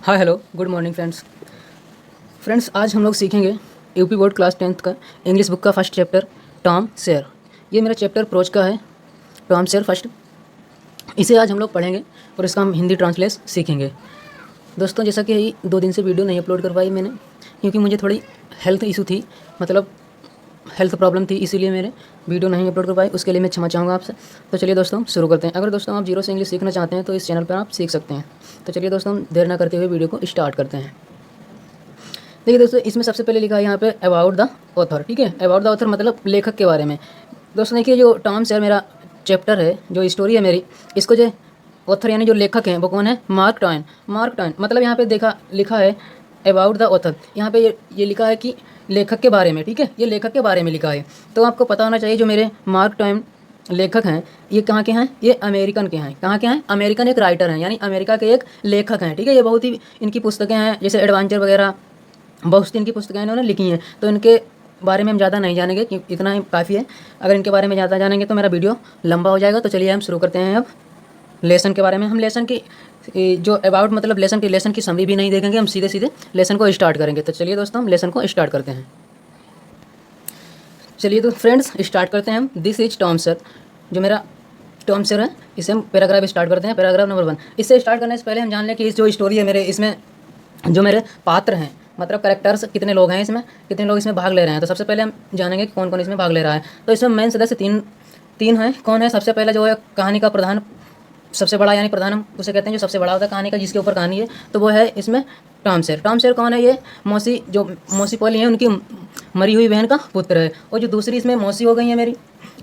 Hi hello good morning friends आज हम लोग सीखेंगे यूपी बोर्ड क्लास 10th का इंग्लिश बुक का फर्स्ट चैप्टर टॉम सेयर। ये मेरा चैप्टर प्रोज का है, टॉम सेयर फर्स्ट। इसे आज हम लोग पढ़ेंगे और इसका हम हिंदी ट्रांसलेट सीखेंगे। दोस्तों जैसा कि 2 दिन से वीडियो नहीं अपलोड कर पाई मैंने, क्योंकि मुझे थोड़ी हेल्थ इशू थी, मतलब हेल्थ प्रॉब्लम थी, इसीलिए मेरे वीडियो नहीं अपलोड कर पाई। उसके लिए मैं क्षमा चाहूँगा आपसे। तो चलिए दोस्तों शुरू करते हैं। अगर दोस्तों आप जीरो से इंग्लिश सीखना चाहते हैं तो इस चैनल पर आप सीख सकते हैं। तो चलिए दोस्तों हम देर ना करते हुए वीडियो को स्टार्ट करते हैं। देखिए दोस्तों, इसमें सबसे पहले लिखा है यहाँ पे अबाउट द ऑथर। ठीक है, अबाउट द ऑथर मतलब लेखक के बारे में। दोस्तों देखिए, जो टॉम सेयर मेरा चैप्टर है, जो स्टोरी है मेरी, इसको जो ऑथर यानी जो लेखक हैं वो कौन है? Mark Twain. मार्क ट्वेन मतलब यहाँ पे लिखा है अबाउट द ऑथर। यहाँ पे ये लिखा है कि लेखक के बारे में। ठीक है, ये लेखक के बारे में लिखा है। तो आपको पता होना चाहिए जो मेरे मार्क ट्वेन लेखक हैं, ये कहाँ के हैं? ये अमेरिकन के हैं। कहाँ के हैं? अमेरिकन एक राइटर हैं, यानी अमेरिका के एक लेखक हैं। ठीक है, ये बहुत ही इनकी पुस्तकें हैं, जैसे एडवेंचर वगैरह बहुत सी इनकी पुस्तकें इन्होंने लिखी हैं। तो इनके बारे में हम ज़्यादा नहीं जानेंगे, कि इतना ही काफ़ी है। अगर इनके बारे में ज़्यादा जानेंगे तो मेरा वीडियो लंबा हो जाएगा। तो चलिए हम शुरू करते हैं अब लेसन के बारे में। हम लेसन की जो अबाउट मतलब लेसन की समरी भी नहीं देखेंगे, हम सीधे सीधे लेसन को स्टार्ट करेंगे। तो चलिए दोस्तों हम लेसन को स्टार्ट करते हैं। चलिए तो फ्रेंड्स स्टार्ट करते हैं हम। This is Tom sir. जो मेरा टॉम सर है, इसे हम पैराग्राफ स्टार्ट करते हैं। Paragraph number 1। इससे स्टार्ट करने से पहले हम जान लें कि इस जो स्टोरी है मेरे, इसमें जो मेरे पात्र हैं, मतलब कैरेक्टर्स, कितने लोग हैं इसमें, कितने लोग इसमें भाग ले रहे हैं। तो सबसे पहले हम जानेंगे कि कौन कौन इसमें भाग ले रहा है। तो इसमें मेन सदस्य तीन हैं। कौन है? सबसे पहले जो है कहानी का प्रधान, सबसे बड़ा, यानी प्रधान हम उसे कहते हैं, जो सबसे बड़ा होता है कहानी का, जिसके ऊपर कहानी है। तो वो है इसमें टॉम सेयर। टॉम सेयर कौन है? ये मौसी पॉली है, उनकी मरी हुई बहन का पुत्र है। और जो दूसरी इसमें मौसी हो गई है मेरी,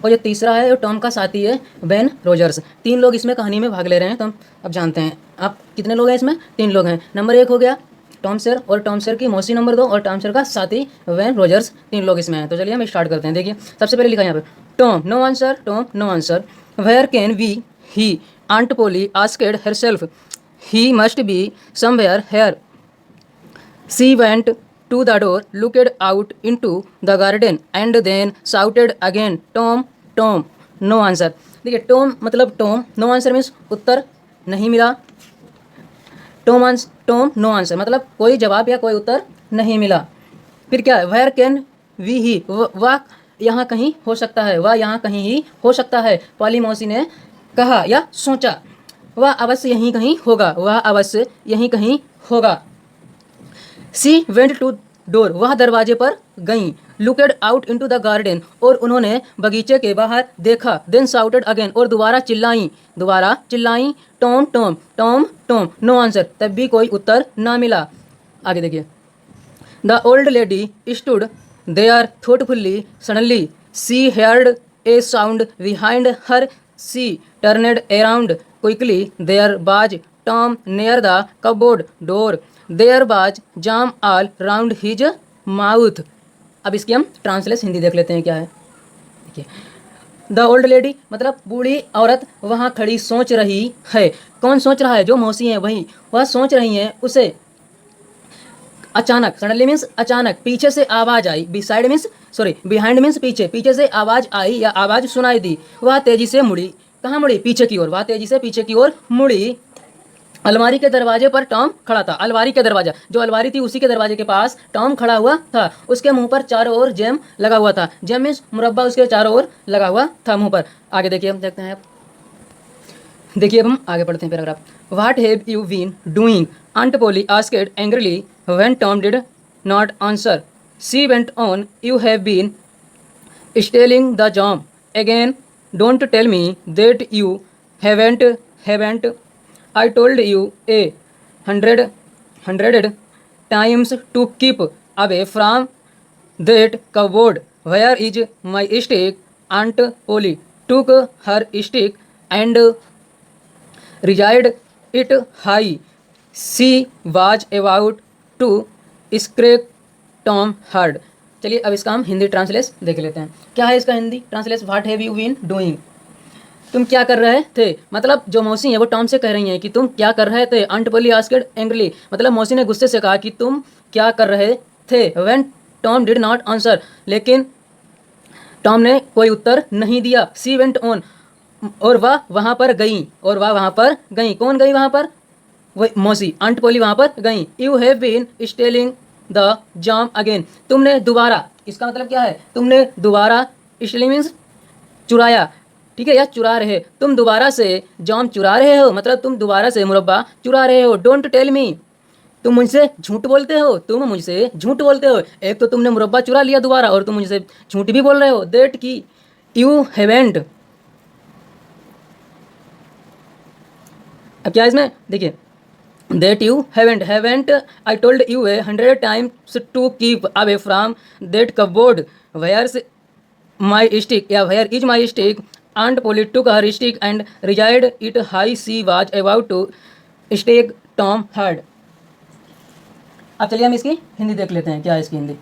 और जो तीसरा है वो टॉम का साथी है, बेन रोजर्स। 3 लोग इसमें कहानी में भाग ले रहे हैं। तो हम अब जानते हैं आप कितने लोग हैं इसमें। 3 लोग हैं। नंबर 1 हो गया टॉम सेयर, और टॉम सेयर की मौसी नंबर 2, और टॉम सेयर का साथी बेन रोजर्स। 3 लोग इसमें हैं। तो चलिए हम स्टार्ट करते हैं। देखिए सबसे पहले लिखा है यहाँ पे Tom no answer, Tom no answer, where can we he Aunt Polly asked herself. He must be somewhere here. She went to the door, looked out into the garden, and then shouted again, Tom, Tom, no answer. देखिए Tom मतलब Tom, no answer means उत्तर नहीं मिला। Tom no answer मतलब कोई जवाब या कोई उत्तर नहीं मिला। फिर क्या है? वेयर कैन वी ही, वह यहाँ कहीं हो सकता है, वह यहाँ कहीं ही हो सकता है। पॉली मौसी ने कहा या सोचा, वह अवश्य यहीं कहीं होगा, वह अवश्य यहीं कहीं होगा। सी वेंट टू डोर, वह दरवाजे पर गईं। लुकेड आउट इनटू द गार्डन, और उन्होंने बगीचे के बाहर देखा। देन साउटेड अगेन, और दोबारा चिल्लाईं, Tom Tom Tom Tom, no answer, तब भी कोई उत्तर ना मिला। आगे देखिए। The old lady stood there thoughtfully. Suddenly she heard a sound behind her. She turned around quickly. There was Tom near the cupboard door. There was jam all round his mouth. अब इसकी हम translation Hindi देख लेते हैं क्या है। देखिए, the old lady मतलब बूढ़ी औरत वहाँ खड़ी सोच रही है। कौन सोच रहा है? जो मौसी है वही, वह सोच रही है। उसे अचानक, सडनली मीन्स अचानक, पीछे से आवाज आई। Beside means sorry, behind means पीछे, पीछे से आवाज आई या आवाज सुनाई दी। वह तेजी से मुड़ी। कहाँ मुड़ी? पीछे की ओर। वह तेजी से पीछे की ओर मुड़ी। अलमारी के दरवाजे पर टॉम खड़ा था। अलमारी के दरवाजा, जो अलमारी थी उसी के दरवाजे के पास टॉम खड़ा हुआ था। उसके मुंह पर चारों ओर जैम लगा हुआ था। जैम मीन्स मुरब्बा, उसके चारों ओर लगा हुआ था मुंह पर। आगे देखिए, हम देखते हैं। देखिए अब हम आगे पढ़ते हैं paragraph. What have you been doing? Aunt Polly asked angrily when Tom did not answer. She went on, you have been stealing the jam again. Don't tell me that you haven't I told you a hundred times to keep away from that cupboard. Where is my stick? Aunt Polly took her stick and raised it high. She was about to strike Tom hard. चलिए अब इसका हम Hindi translation देख लेते हैं। क्या है इसका Hindi translation? What have you been doing? तुम क्या कर रहे थे? मतलब जो मौसी है वो टॉम से कह रही हैं कि तुम क्या कर रहे थे। आंट पोली आस्क्ड एंग्रीली मतलब मौसी ने गुस्से से कहा कि तुम क्या कर रहे थे। When Tom did not answer, लेकिन टॉम ने कोई उत्तर नहीं दिया। सी वेंट ऑन, और वह वहाँ पर गई। कौन गई वहाँ पर? वही मौसी आंट पोली वहाँ पर गई। You have been stealing the jam again, तुमने दोबारा, इसका मतलब क्या है, तुमने दोबारा, स्टेलिंग मीन्स चुराया, ठीक है, या चुरा रहे, तुम दोबारा से जाम चुरा रहे हो, मतलब तुम दोबारा से मुरब्बा चुरा रहे हो। डोंट टेल मी, तुम मुझसे झूठ बोलते हो, तुम मुझसे झूठ बोलते हो। एक तो तुमने मुरब्बा चुरा लिया दोबारा, और तुम मुझसे झूठ भी बोल रहे हो। दैट की यू हैवेंट, अब क्या है इसमें देखिए, that you haven't I told you 100 times to keep away from that cupboard, where's my stick, या where is my stick. Aunt Polly took her stick and raised it high she was about to strike Tom hard. अब चलिए हम इसकी हिंदी देख लेते हैं, क्या है इसकी हिंदी।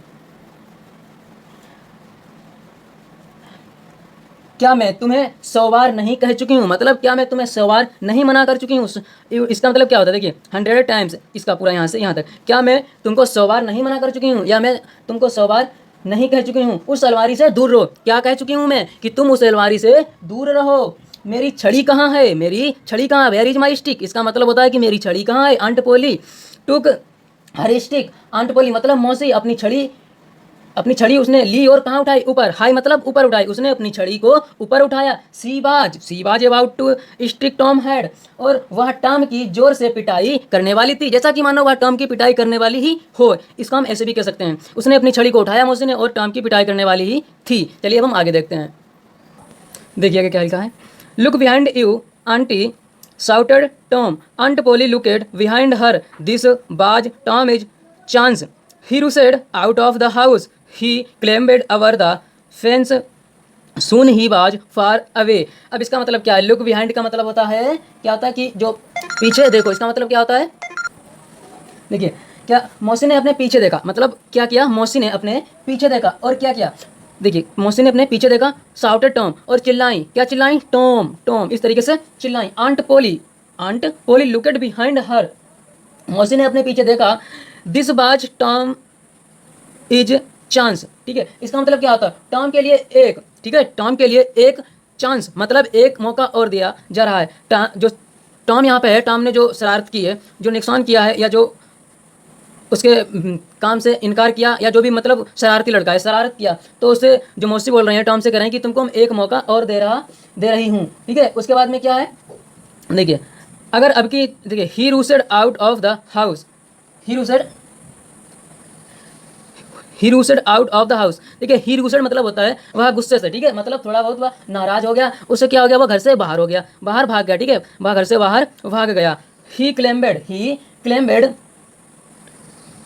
क्या मैं तुम्हें 100 बार नहीं कह चुकी हूँ, मतलब क्या मैं तुम्हें 100 बार नहीं मना कर चुकी हूँ। इसका मतलब क्या होता है, देखिए 100 टाइम्स, इसका पूरा यहाँ से यहाँ तक, क्या मैं तुमको 100 बार नहीं मना कर चुकी हूँ, या मैं तुमको 100 बार नहीं कह चुकी हूँ उस अलमारी से दूर रहो। क्या कह चुकी हूँ मैं, कि तुम उस अलमारी से दूर रहो। मेरी छड़ी कहाँ है, मेरी छड़ी कहाँ, वेयर इज माई स्टिक, इसका मतलब होता है कि मेरी छड़ी कहाँ है। Aunt Polly took her stick, Aunt पोली मतलब मौसी अपनी छड़ी उसने ली और कहाँ उठाई, ऊपर। हाई मतलब ऊपर उठाई, उसने अपनी छड़ी को ऊपर उठाया। She was about to strike Tom head, और वह टॉम की जोर से पिटाई करने वाली थी, जैसा कि मानो वह टॉम की पिटाई करने वाली ही हो। इसको हम ऐसे भी कह सकते हैं, उसने अपनी छड़ी को उठाया मौसी ने, और टॉम की पिटाई करने वाली ही थी। चलिए अब हम आगे देखते हैं, देखिएगा क्या लिखा है। Look behind you aunty shouted Tom. Aunt Polly looked behind her. This was Tom's chance. He rushed out of the house. He climbed over the fence. Soon he was far away. अब इसका मतलब क्या है, look behind का मतलब होता है, क्या होता है कि जो पीछे देखो, इसका मतलब क्या होता है, देखिए क्या मौसी ने अपने पीछे देखा, मतलब क्या किया, मौसी ने अपने पीछे देखा और क्या किया, देखिए मौसी ने अपने पीछे देखा, साउटेड टॉम, और चिल्लाई, क्या चिल्लाई, टॉम टॉम, इस तरीके से चिल्लाई। आंट पोली लुकेड बिहाइंड हर, मौसी ने अपने पीछे देखा। दिस बाज टॉम इज चांस, ठीक है, इसका मतलब क्या होता है, टॉम के लिए एक, ठीक है, टॉम के लिए एक चांस, मतलब एक मौका और दिया जा रहा है। जो टॉम यहाँ पे है, टॉम ने जो शरारत की है, जो नुकसान किया है, या जो उसके काम से इनकार किया, या जो भी मतलब शरारती लड़का है, शरारत किया, तो उससे जो मौसी बोल रहे हैं टॉम से कह रहे हैं कि तुमको हम एक मौका और दे रही हूँ, ठीक है। उसके बाद में क्या है, देखिए अगर अब की देखिए, he rushed out of the house, he rushed out of the house, देखिए ही रूसेड मतलब होता है वह गुस्से से, ठीक है, मतलब थोड़ा बहुत वह नाराज हो गया, उससे क्या हो गया, वह घर से बाहर हो गया, बाहर भाग गया, ठीक है, वह घर से बाहर भाग गया। ही क्लेम्बेड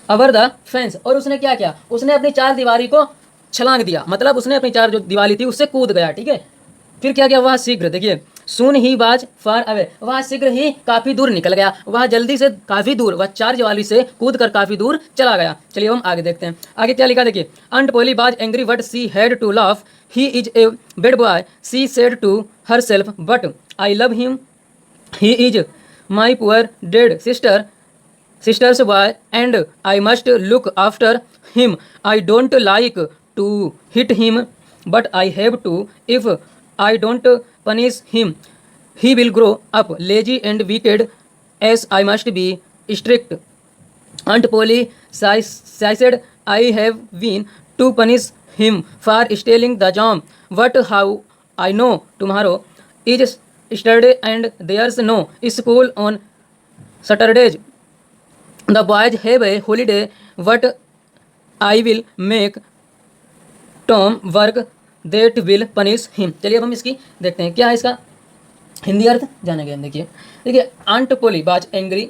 अवर द फेंस, और उसने क्या किया, उसने अपनी चार दीवारी को छलांग दिया, मतलब उसने अपनी चार जो दीवारी थी उससे कूद गया, ठीक है। फिर क्या किया, वह शीघ्र, देखिए सून ही बाज फार अवे, वह शीघ्र ही काफ़ी दूर निकल गया, वह जल्दी से काफ़ी दूर, वह चार दीवारी से कूद कर काफ़ी दूर चला गया। चलिए हम आगे देखते हैं, आगे क्या लिखा, देखिए aunt Polly was angry but she had to laugh, he is a bad boy, she said to herself, but I love him, he is my poor dead sister's boy and I must look after him. I don't like to hit him, but I have to. If I don't punish him, he will grow up lazy and wicked, as I must be strict. Aunt Polly said I have been to punish him for stealing the jam. But how I know tomorrow is Saturday and there's no school on Saturdays. The boys have a holiday, but I will make Tom work that will punish him. चलिए अब हम इसकी देखते हैं, क्या है इसका हिंदी अर्थ जानेंगे हम। देखिए आंट पोली बाज एंग्री,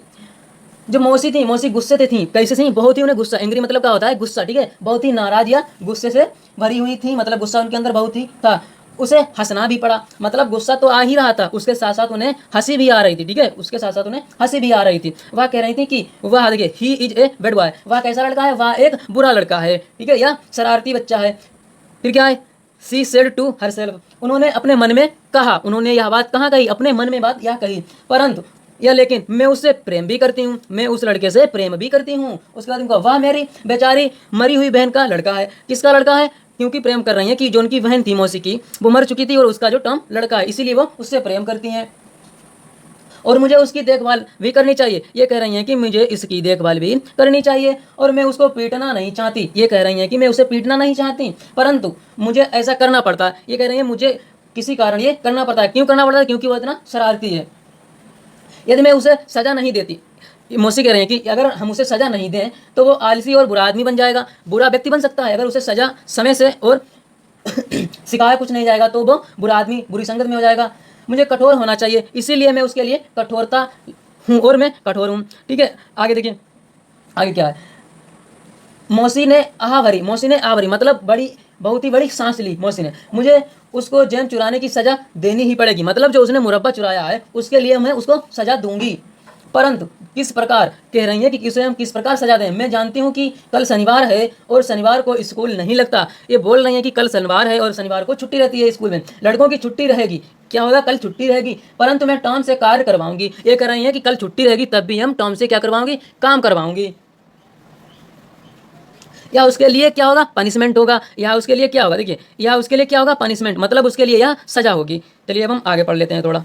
जो मौसी थी, मौसी गुस्से से थी, कैसे थी, बहुत ही उन्हें गुस्सा, एंग्री मतलब क्या होता है, गुस्सा, ठीक है, बहुत ही नाराज या गुस्से से भरी हुई थी, मतलब गुस्सा उनके अंदर बहुत ही था। उसे हंसना भी पड़ा, मतलब गुस्सा तो आ ही रहा था, उसके साथ साथ उन्हें हंसी भी आ रही थी, ठीक है, उसके साथ साथ उन्हें हंसी भी आ रही थी। वह कह रही थी कि वह देखिए ही इज ए बैड बॉय, वह कैसा लड़का है, वह एक बुरा लड़का है, ठीक है, या शरारती बच्चा है। फिर क्या है, she said to herself, उन्होंने अपने मन में कहा, उन्होंने यह बात कहाँ कही, अपने मन में बात यह कही, परंतु या लेकिन मैं उससे प्रेम भी करती हूँ, मैं उस लड़के से प्रेम भी करती हूँ। उसके बाद उनका वह मेरी बेचारी मरी हुई बहन का लड़का है, किसका लड़का है, क्योंकि प्रेम कर रही हैं कि जो उनकी बहन थी मौसी की, वो मर चुकी थी, और उसका जो टॉम लड़का है, इसीलिए वो उससे प्रेम करती हैं। और मुझे उसकी देखभाल भी करनी चाहिए। ये कह रही हैं कि मुझे इसकी देखभाल भी करनी चाहिए और मैं उसको पीटना नहीं चाहती। ये कह रही हैं कि मैं उसे पीटना नहीं चाहती, परंतु मुझे ऐसा करना पड़ता है। ये कह रही हैं मुझे किसी कारण ये करना पड़ता है। क्यों करना पड़ता है? क्योंकि वो इतना शरारती है। यदि मैं उसे सज़ा नहीं देती, मौसी कह रहे हैं कि अगर हम उसे सज़ा नहीं दें तो वो आलसी और बुरा आदमी बन जाएगा, बुरा व्यक्ति बन सकता है। अगर उसे सज़ा समय से और सिखाया कुछ नहीं जाएगा तो वो बुरा आदमी, बुरी संगत में हो जाएगा। मुझे कठोर होना चाहिए, इसीलिए मैं उसके लिए कठोरता हूँ और मैं कठोर हूँ। ठीक है, आगे देखिए, आगे क्या है। मौसी ने आह भरी मतलब बहुत ही बड़ी सांस ली मौसी ने। मुझे उसको जेम चुराने की सज़ा देनी ही पड़ेगी, मतलब जो उसने मुरब्बा चुराया है उसके लिए मैं उसको सज़ा दूंगी। परंतु किस प्रकार, कह रही है कि उसे हम किस प्रकार सजा दें। मैं जानती हूँ कि कल शनिवार है और शनिवार को स्कूल नहीं लगता। ये बोल रही है कि कल शनिवार है और शनिवार को छुट्टी रहती है स्कूल में, लड़कों की छुट्टी रहेगी। क्या होगा? कल छुट्टी रहेगी, परंतु मैं टॉम से कार्य करवाऊंगी। ये कह रही है कि कल छुट्टी रहेगी तब भी हम टॉम से क्या करवाऊंगी? काम करवाऊंगी। या उसके लिए क्या होगा? पनिशमेंट होगा। या उसके लिए क्या होगा? देखिए, या उसके लिए क्या होगा? पनिशमेंट, मतलब उसके लिए यह सजा होगी। चलिए अब हम आगे पढ़ लेते हैं थोड़ा।